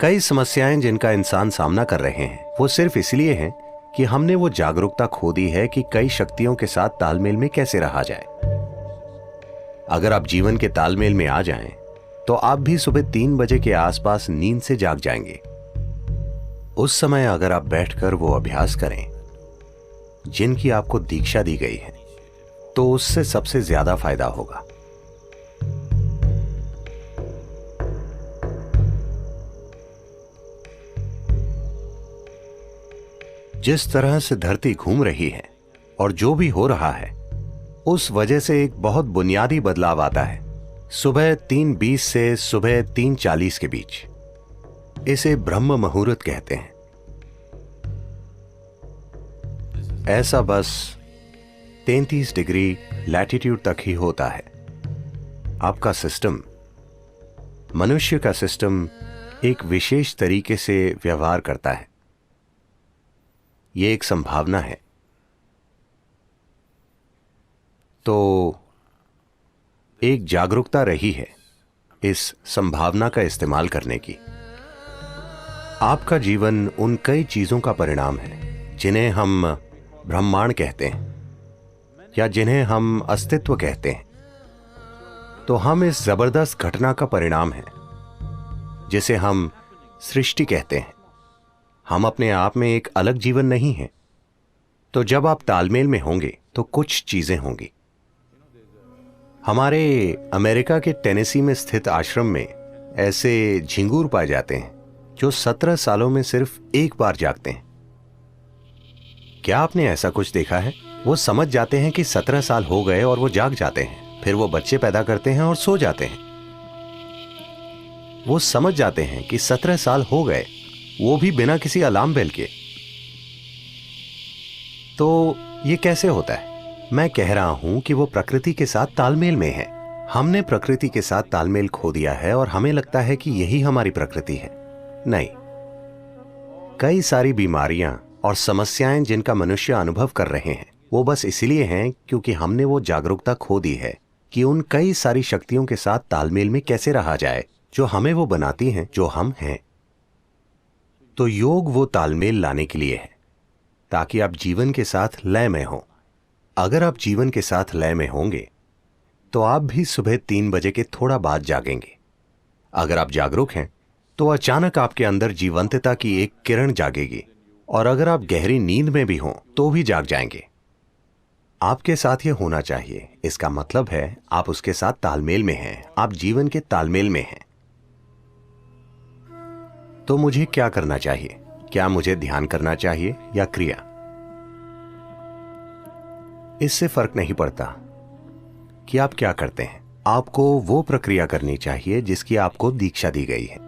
कई समस्याएं जिनका इंसान सामना कर रहे हैं वो सिर्फ इसलिए हैं कि हमने वो जागरूकता खो दी है कि कई शक्तियों के साथ तालमेल में कैसे रहा जाए। अगर आप जीवन के तालमेल में आ जाएं, तो आप भी सुबह 3 बजे के आसपास नींद से जाग जाएंगे। उस समय अगर आप बैठकर वो अभ्यास करें जिनकी आपको दीक्षा दी गई है, तो उससे सबसे ज्यादा फायदा होगा। जिस तरह से धरती घूम रही है और जो भी हो रहा है, उस वजह से एक बहुत बुनियादी बदलाव आता है सुबह 3:20 से सुबह 3:40 के बीच। इसे ब्रह्म मुहूर्त कहते हैं। ऐसा बस 33 डिग्री लैटिट्यूड तक ही होता है। आपका सिस्टम, मनुष्य का सिस्टम एक विशेष तरीके से व्यवहार करता है। यह एक संभावना है। तो एक जागरूकता रही है इस संभावना का इस्तेमाल करने की। आपका जीवन उन कई चीजों का परिणाम है जिन्हें हम ब्रह्मांड कहते हैं या जिन्हें हम अस्तित्व कहते हैं। तो हम इस जबरदस्त घटना का परिणाम है जिसे हम सृष्टि कहते हैं। हम अपने आप में एक अलग जीवन नहीं है। तो जब आप तालमेल में होंगे तो कुछ चीजें होंगी। हमारे अमेरिका के टेनेसी में स्थित आश्रम में ऐसे झिंगूर पाए जाते हैं जो 17 सालों में सिर्फ एक बार जागते हैं। क्या आपने ऐसा कुछ देखा है? वो समझ जाते हैं कि 17 साल हो गए और वो जाग जाते हैं। फिर वो बच्चे पैदा करते हैं और सो जाते हैं। वो समझ जाते हैं कि 17 साल हो गए, वो भी बिना किसी अलार्म बेल के। तो ये कैसे होता है? मैं कह रहा हूं कि वो प्रकृति के साथ तालमेल में है। हमने प्रकृति के साथ तालमेल खो दिया है और हमें लगता है कि यही हमारी प्रकृति है। नहीं, कई सारी बीमारियां और समस्याएं जिनका मनुष्य अनुभव कर रहे हैं वो बस इसलिए हैं क्योंकि हमने वो जागरूकता खो दी है कि उन कई सारी शक्तियों के साथ तालमेल में कैसे रहा जाए जो हमें वो बनाती हैं जो हम हैं। तो योग वो तालमेल लाने के लिए है ताकि आप जीवन के साथ लय में हो। अगर आप जीवन के साथ लय में होंगे तो आप भी सुबह 3 बजे के थोड़ा बाद जागेंगे। अगर आप जागरूक हैं तो अचानक आपके अंदर जीवंतता की एक किरण जागेगी, और अगर आप गहरी नींद में भी हों तो भी जाग जाएंगे। आपके साथ यह होना चाहिए। इसका मतलब है आप उसके साथ तालमेल में हैं, आप जीवन के तालमेल में हैं। तो मुझे क्या करना चाहिए? क्या मुझे ध्यान करना चाहिए या क्रिया? इससे फर्क नहीं पड़ता कि आप क्या करते हैं। आपको वो प्रक्रिया करनी चाहिए जिसकी आपको दीक्षा दी गई है,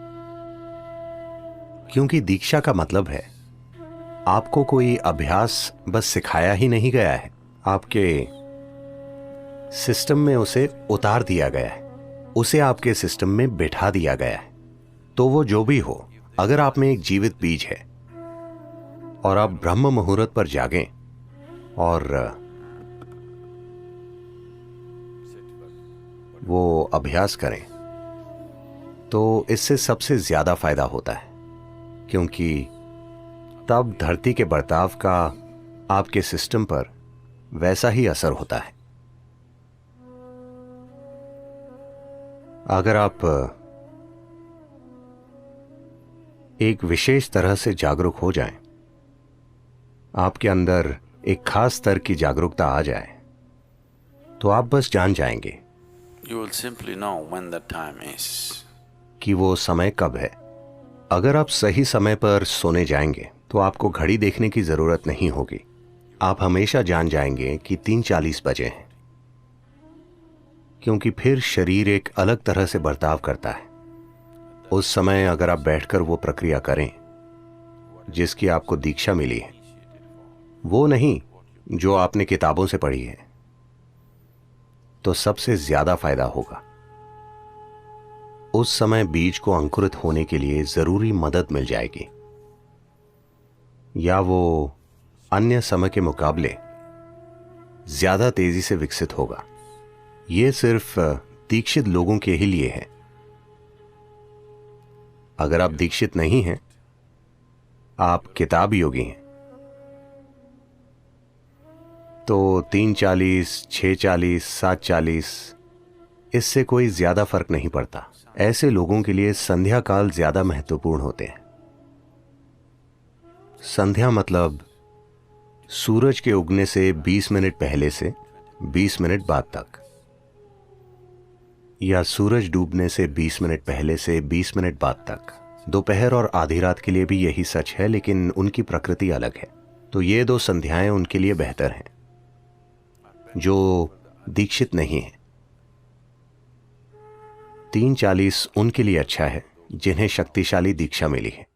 क्योंकि दीक्षा का मतलब है आपको कोई अभ्यास बस सिखाया ही नहीं गया है, आपके सिस्टम में उसे उतार दिया गया है, उसे आपके सिस्टम में बिठा दिया गया है। तो वो जो भी हो, अगर आप में एक जीवित बीज है और आप ब्रह्म मुहूर्त पर जागें और वो अभ्यास करें, तो इससे सबसे ज्यादा फायदा होता है, क्योंकि तब धरती के बर्ताव का आपके सिस्टम पर वैसा ही असर होता है। अगर आप एक विशेष तरह से जागरूक हो जाएं, आपके अंदर एक खास स्तर की जागरूकता आ जाए, तो आप बस जान जाएंगे You will simply know when the time is. कि वो समय कब है। अगर आप सही समय पर सोने जाएंगे तो आपको घड़ी देखने की जरूरत नहीं होगी। आप हमेशा जान जाएंगे कि 3:40 बजे हैं, क्योंकि फिर शरीर एक अलग तरह से बर्ताव करता है। उस समय अगर आप बैठकर वो प्रक्रिया करें जिसकी आपको दीक्षा मिली है, वो नहीं जो आपने किताबों से पढ़ी है, तो सबसे ज्यादा फायदा होगा। उस समय बीज को अंकुरित होने के लिए जरूरी मदद मिल जाएगी, या वो अन्य समय के मुकाबले ज्यादा तेजी से विकसित होगा। यह सिर्फ दीक्षित लोगों के ही लिए है। अगर आप दीक्षित नहीं हैं, आप किताब योगी हैं, तो 3:40, 6:40, 7:40 इससे कोई ज्यादा फर्क नहीं पड़ता। ऐसे लोगों के लिए संध्या काल ज्यादा महत्वपूर्ण होते हैं। संध्या मतलब सूरज के उगने से 20 मिनट पहले से 20 मिनट बाद तक, या सूरज डूबने से 20 मिनट पहले से 20 मिनट बाद तक। दोपहर और आधी रात के लिए भी यही सच है, लेकिन उनकी प्रकृति अलग है। तो ये 2 संध्याएं उनके लिए बेहतर हैं जो दीक्षित नहीं है। 3:40 उनके लिए अच्छा है जिन्हें शक्तिशाली दीक्षा मिली है।